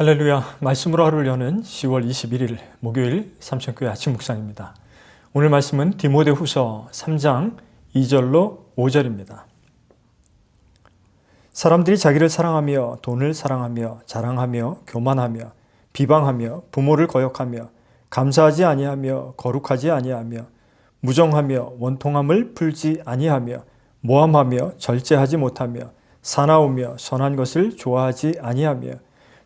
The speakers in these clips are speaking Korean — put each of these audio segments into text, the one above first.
할렐루야, 말씀으로 하루를 여는 10월 21일 목요일 삼천교회 아침 묵상입니다. 오늘 말씀은 디모데후서 3장 2절로 5절입니다. 사람들이 자기를 사랑하며 돈을 사랑하며 자랑하며 교만하며 비방하며 부모를 거역하며 감사하지 아니하며 거룩하지 아니하며 무정하며 원통함을 풀지 아니하며 모함하며 절제하지 못하며 사나우며 선한 것을 좋아하지 아니하며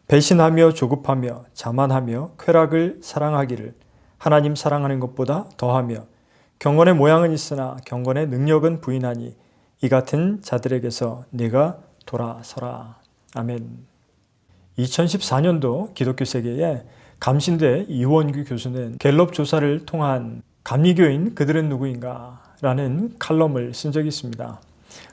배신하며 조급하며 자만하며 쾌락을 사랑하기를 하나님 사랑하는 것보다 더하며 경건의 모양은 있으나 경건의 능력은 부인하니 이 같은 자들에게서 네가 돌아서라. 아멘. 2014년도 기독교 세계에 감신대 이원규 교수는 갤럽 조사를 통한 감리교인 그들은 누구인가? 라는 칼럼을 쓴 적이 있습니다.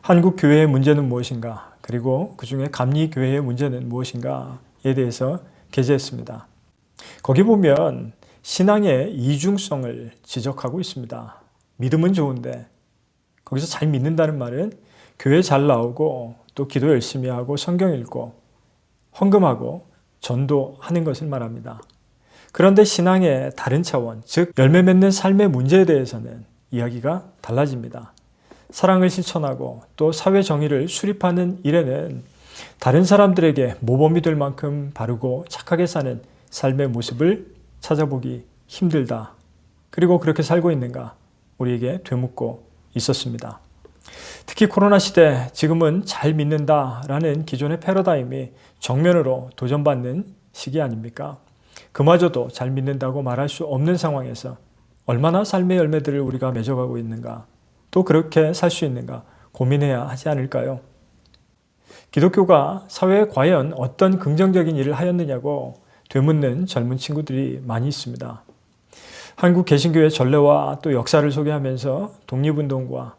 한국 교회의 문제는 무엇인가? 그리고 그 중에 감리교회의 문제는 무엇인가? 에 대해서 게재했습니다. 거기 보면 신앙의 이중성을 지적하고 있습니다. 믿음은 좋은데 거기서 잘 믿는다는 말은 교회 잘 나오고 또 기도 열심히 하고 성경 읽고 헌금하고 전도하는 것을 말합니다. 그런데 신앙의 다른 차원, 즉 열매 맺는 삶의 문제에 대해서는 이야기가 달라집니다. 사랑을 실천하고 또 사회 정의를 수립하는 일에는 다른 사람들에게 모범이 될 만큼 바르고 착하게 사는 삶의 모습을 찾아보기 힘들다. 그리고 그렇게 살고 있는가? 우리에게 되묻고 있었습니다. 특히 코로나 시대, 지금은 잘 믿는다라는 기존의 패러다임이 정면으로 도전받는 시기 아닙니까? 그마저도 잘 믿는다고 말할 수 없는 상황에서 얼마나 삶의 열매들을 우리가 맺어가고 있는가? 또 그렇게 살 수 있는가? 고민해야 하지 않을까요? 기독교가 사회에 과연 어떤 긍정적인 일을 하였느냐고 되묻는 젊은 친구들이 많이 있습니다. 한국 개신교의 전례와 또 역사를 소개하면서 독립운동과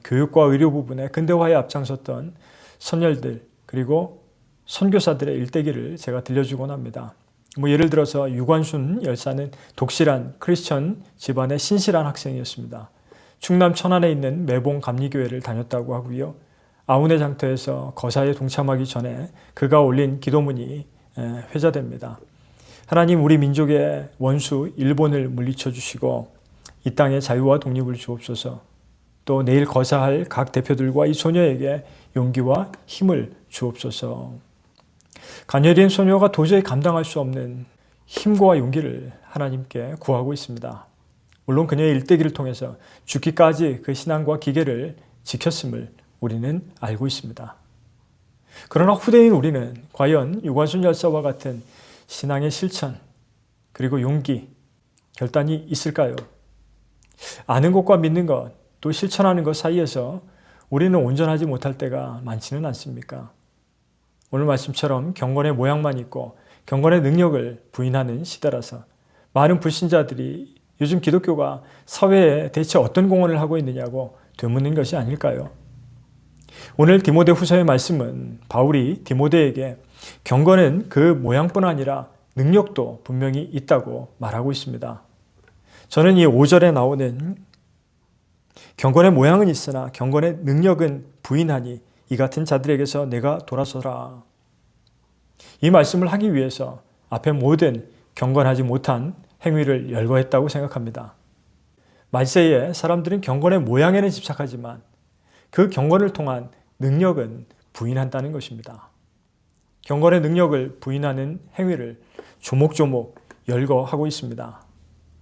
교육과 의료 부분에 근대화에 앞장섰던 선열들 그리고 선교사들의 일대기를 제가 들려주곤 합니다. 예를 들어서 유관순 열사는 독실한 크리스천 집안의 신실한 학생이었습니다. 충남 천안에 있는 매봉 감리교회를 다녔다고 하고요. 아우네 장터에서 거사에 동참하기 전에 그가 올린 기도문이 회자됩니다. 하나님, 우리 민족의 원수 일본을 물리쳐 주시고 이 땅의 자유와 독립을 주옵소서. 또 내일 거사할 각 대표들과 이 소녀에게 용기와 힘을 주옵소서. 가녀린 소녀가 도저히 감당할 수 없는 힘과 용기를 하나님께 구하고 있습니다. 물론 그녀의 일대기를 통해서 죽기까지 그 신앙과 기계를 지켰음을 우리는 알고 있습니다. 그러나 후대인 우리는 과연 유관순 열사와 같은 신앙의 실천 그리고 용기, 결단이 있을까요? 아는 것과 믿는 것, 또 실천하는 것 사이에서 우리는 온전하지 못할 때가 많지는 않습니까? 오늘 말씀처럼 경건의 모양만 있고 경건의 능력을 부인하는 시대라서 많은 불신자들이 요즘 기독교가 사회에 대체 어떤 공헌을 하고 있느냐고 되묻는 것이 아닐까요? 오늘 디모데후서의 말씀은 바울이 디모데에게 경건은 그 모양뿐 아니라 능력도 분명히 있다고 말하고 있습니다. 저는 이 5절에 나오는 경건의 모양은 있으나 경건의 능력은 부인하니 이 같은 자들에게서 내가 돌아서라. 이 말씀을 하기 위해서 앞에 모든 경건하지 못한 행위를 열거했다고 생각합니다. 말세에 사람들은 경건의 모양에는 집착하지만 그 경건을 통한 능력은 부인한다는 것입니다. 경건의 능력을 부인하는 행위를 조목조목 열거하고 있습니다.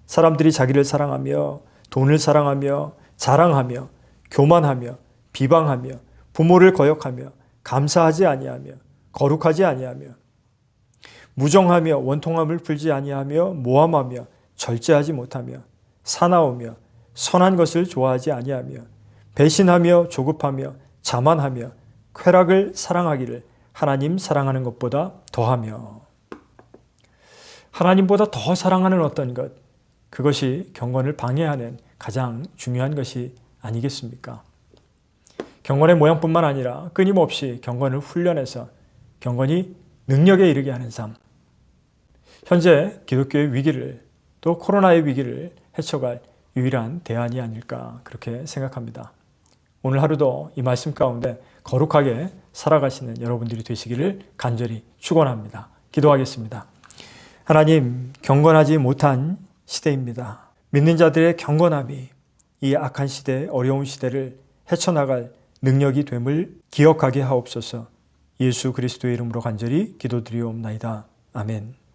사람들이 자기를 사랑하며 돈을 사랑하며 자랑하며 교만하며 비방하며 부모를 거역하며 감사하지 아니하며 거룩하지 아니하며 무정하며 원통함을 풀지 아니하며 모함하며 절제하지 못하며 사나우며 선한 것을 좋아하지 아니하며 배신하며 조급하며 자만하며 쾌락을 사랑하기를 하나님 사랑하는 것보다 더하며. 하나님보다 더 사랑하는 어떤 것, 그것이 경건을 방해하는 가장 중요한 것이 아니겠습니까? 경건의 모양뿐만 아니라 끊임없이 경건을 훈련해서 경건이 능력에 이르게 하는 삶. 현재 기독교의 위기를 또 코로나의 위기를 헤쳐갈 유일한 대안이 아닐까 그렇게 생각합니다. 오늘 하루도 이 말씀 가운데 거룩하게 살아가시는 여러분들이 되시기를 간절히 축원합니다. 기도하겠습니다. 하나님, 경건하지 못한 시대입니다. 믿는 자들의 경건함이 이 악한 시대, 어려운 시대를 헤쳐나갈 능력이 됨을 기억하게 하옵소서. 예수 그리스도의 이름으로 간절히 기도드리옵나이다. 아멘.